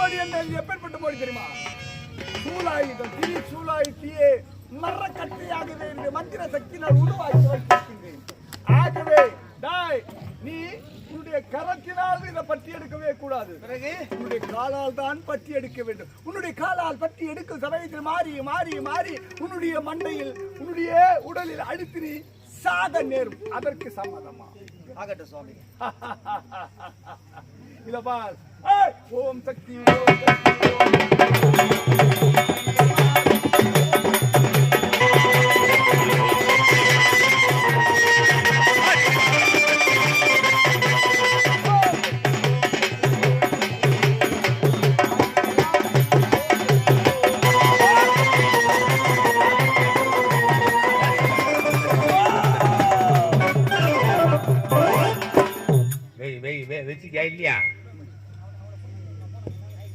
மோடி என்றால் எப்பேற்பட்ட மோடி தெரியுமா? சூலாயுதம் சூலாயுத்தியே மரக்கட்டையாகவே இந்த மந்திர சக்தியினால் உருவாக்கி வைத்திருக்கின்றேன். ஆகவே நீ உன்னுடைய கரத்தினால் இதை பற்றி எடுக்கவே கூடாது. பிறகு உன்னுடைய காலால் தான் பற்றி எடுக்க வேண்டும். உன்னுடைய காலால் பற்றி எடுக்கும் சமயத்தில் மாறி மாறி மாறி உன்னுடைய மண்டையில் உன்னுடைய உடலில் அடித்து நீ சாக நேரும். அதற்கு சம்மதமா? ஆகட்டும் சுவாமி. இத பார். ஓம் சக்தி ஓம் சக்தி வச்சியா இல்லையா?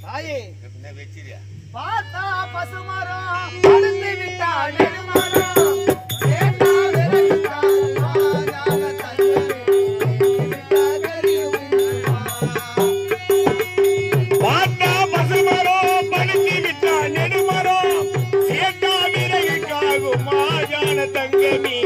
தாயே வச்சியா? பார்த்தா பசுமரம் படுத்து விட்டா நெடுமரம் தங்கமி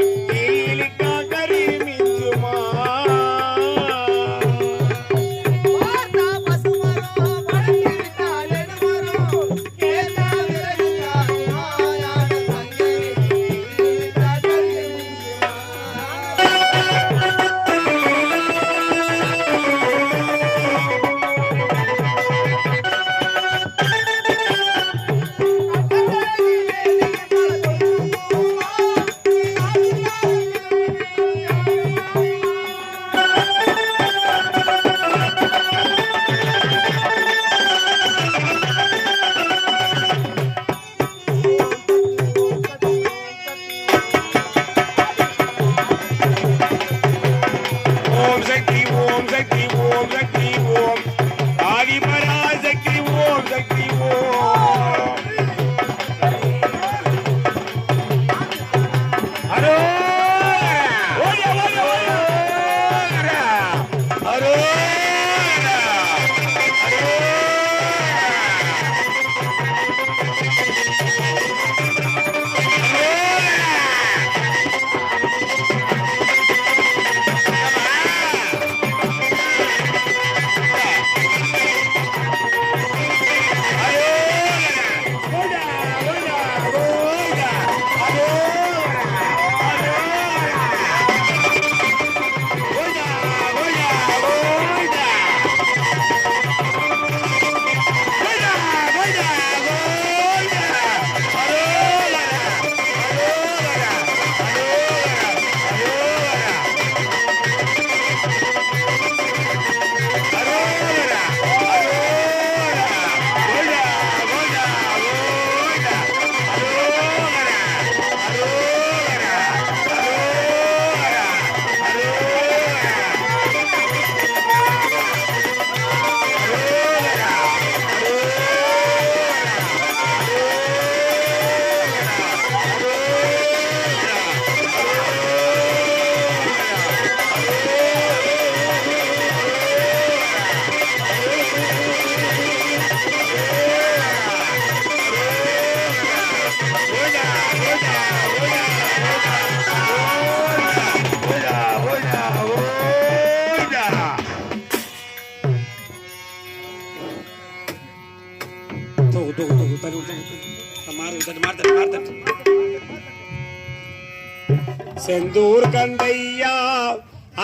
செந்தூர் கந்தையா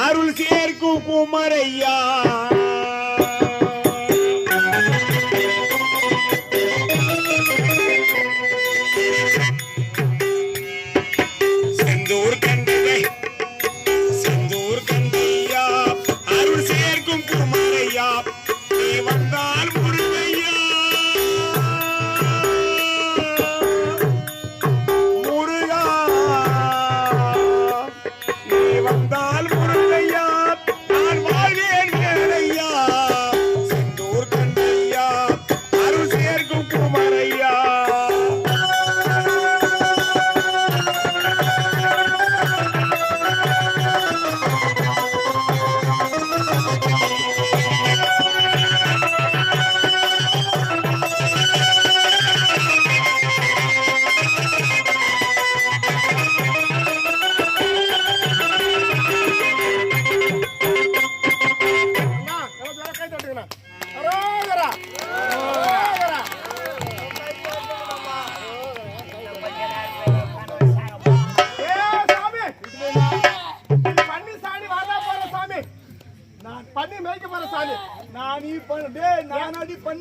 அருள் சேர்க்கும் குமரையா செந்தூர் கந்தையா அருள் சேர்க்கும் குமரையா நீ வந்தால் முருகையா முருகா நீ வந்தால் முருகையா நான் வாழ்வேன் வேலையா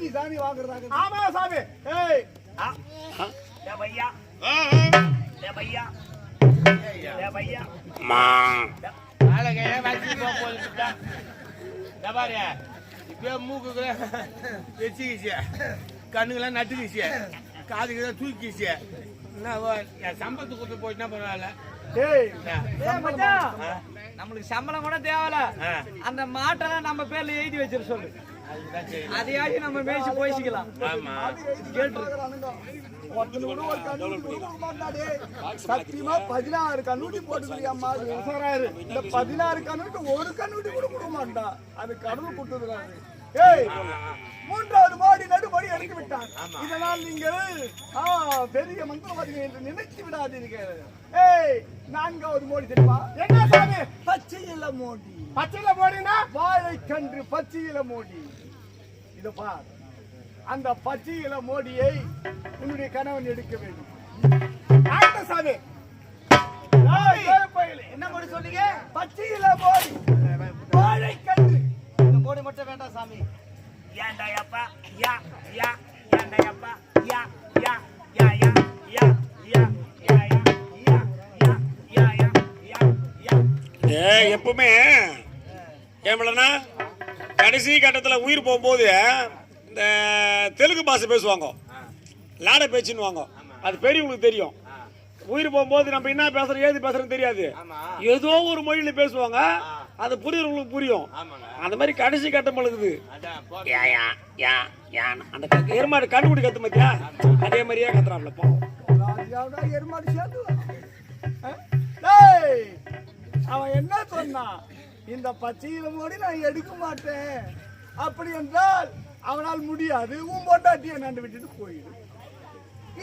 எண்ணி சாணி வாங்குறாங்க. ஆமா சாமி. ஏய் ஏ பையா ஏ பையா ஏ பையா மா ஆளகைய வச்சு போகுதுடா. பாரு இப்ப மூக்குக்குள்ள வெச்சிக்கிச்சு, கண்ணுக்கெல்லாம் நட்டுக்கிச்சு, காதுக்கெல்லாம் தூக்கிச்சு. என்ன என் சம்பளத்து கொடுத்து போயிட்டுனா பரவாயில்ல. ஏய் நம்மளுக்கு சம்பளம் கூட தேவையில்ல, அந்த மாட்டெல்லாம் நம்ம பேர்ல எழுதி வச்சிரு சொல்லு, அதையாச்சு நம்ம மேய்ச்சி போயிச்சிக்கலாம். ஆமா சத்தியமா 16 கண்ணுட்டி போட்டுக்கிறியம்மா. இந்த 16 கண்ணுட்டி ஒரு கண்ணுட்டி கூட கொடுக்க மாட்டா. அது கடவுள் கொடுத்ததுறாரு. ஏய் 3வது மாடி நடுபடி இறக்கி விட்டான். இதனால் நீங்கள் பெரிய மந்திரவாதிகள் என்று நினைத்து விடாதீர்கள். ஏய் 4வது மோடி தெரியுமா? என்ன சாமி? பச்சை இல மோடி. பச்சையில போடுனா வாழைக்கன்று பச்சை இல மோடி. இத பார், அந்த பச்சை இல மோடியை உன்னுடைய கணவன் எடுக்க வேண்டும். ஆகட்டும் சாமி. என்ன மோடி சொன்னீங்க? பச்சை இல மோடி, வாழைக்கன்று. இந்த மோடி மட்டும் வேண்டாம் சாமி. ஏண்டா அப்பா யா யா ஏண்டா அப்பா யா யா யா யா யா யா யா யா யா யா யா யா. எப்பவுமே ஏமலனா கடைசி கட்டத்தில் உயிர் போகும்போது இந்த தெலுங்கு பாஷை பேசுவாங்க, லாட பேச்சுன்னு வாங்க. அது பெரியவங்களுக்கு தெரியும். உயிர் போகும்போது நம்ம என்ன பேசுறோம் ஏது பேசுறோம் தெரியாது, ஏதோ ஒரு மொழியில பேசுவாங்க, அது புரியுறவங்களுக்கு புரியும். அந்த மாதிரி கடைசி கட்டம் பழகுது. அந்த எருமாடு கண்டுபிடி கத்து மத்தியா அதே மாதிரியே கத்துறாப்ல. எருமாடு சேர்த்து அவன் என்ன சொன்னான்? இந்த பச்சையில மோடி நான் எடுக்க மாட்டேன். அப்படி என்றால் அவனால் முடியாது, உன் பொண்டாட்டியை நண்டு விட்டுட்டு போயிடு.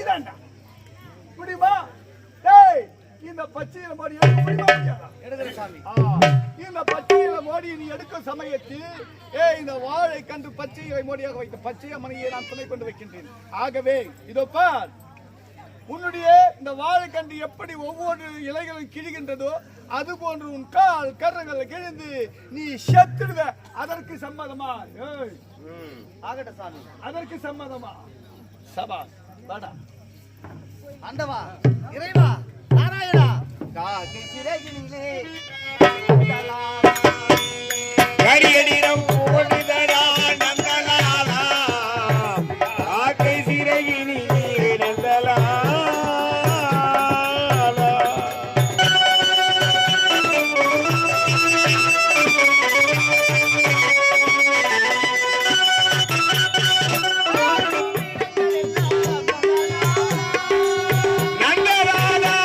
இதாண்டா முடியுமா? டேய் இந்த பச்சையில மோடி எடுக்க முடியுமா? எடுக்கிற சாமி. இந்த பச்சையில மோடி நீ எடுக்கும் சமயத்தில் இந்த வாழை கண்டு பச்சையிலை மோடியாக வைத்த பச்சைய மணியை நான் துணை கொண்டு வைக்கின்றேன். ஆகவே இதோ பார், உன்னுடைய இந்த வாழைக்கன்று எப்படி ஒவ்வொரு இலைகளும் கிழிகின்றதோ அது போன்று உன் கால் கரங்கள் கிழிந்து நீ செத்துடுவ. அதற்கு சம்மதமா? ஆகட்டும் சாமி. அதற்கு சம்மதமா? சபாஸ் வாடா. ஆண்டவா, இறைவா, நாராயணா, காக்கை சிறகினிலே கரியடிடம் ஓடிதடா நந்தலாலா, காக்கை சிறகினி நந்தலாலா. நந்தலாலா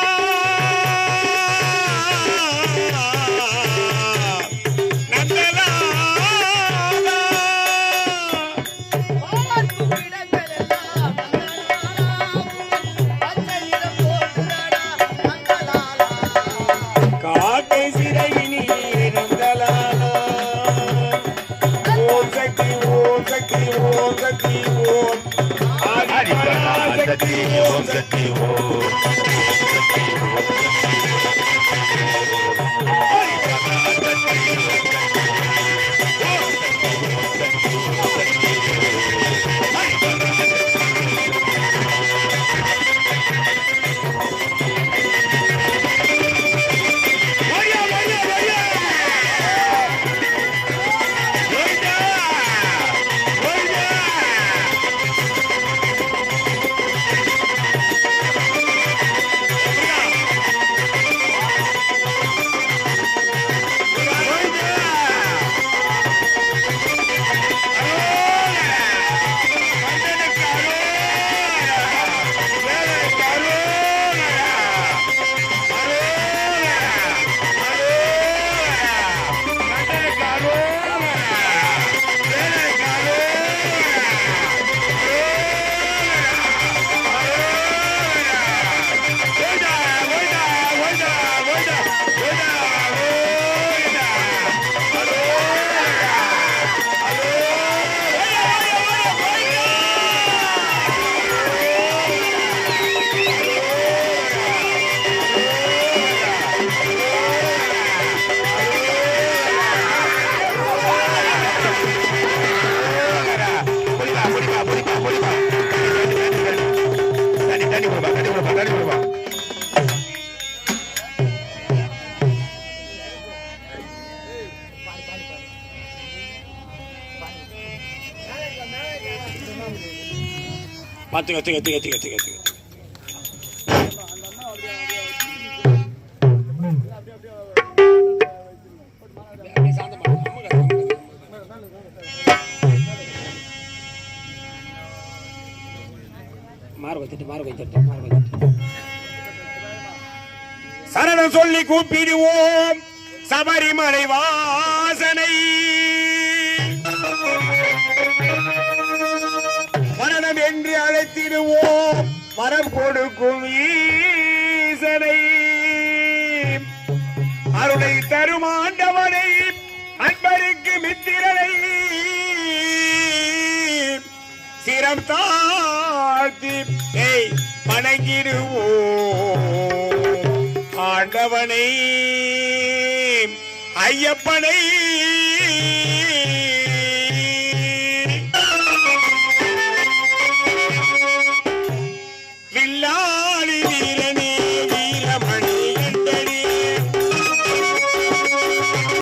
பார்த்து கத்து கத்து கத்து கத்து கத்து சரணம் சொல்லி கூப்பிடுவோம் சபரிமலை வாசனை மரணம் என்று அழைத்திடுவோம் மரம் கொடுக்கும் ஈசனை அருளை தரும் ஆண்டவனை அன்பருக்கு மித்திரனை சிரம் தாழ்த்தி வணங்கிடுவோம் ஆண்டவனை ஐயப்பனை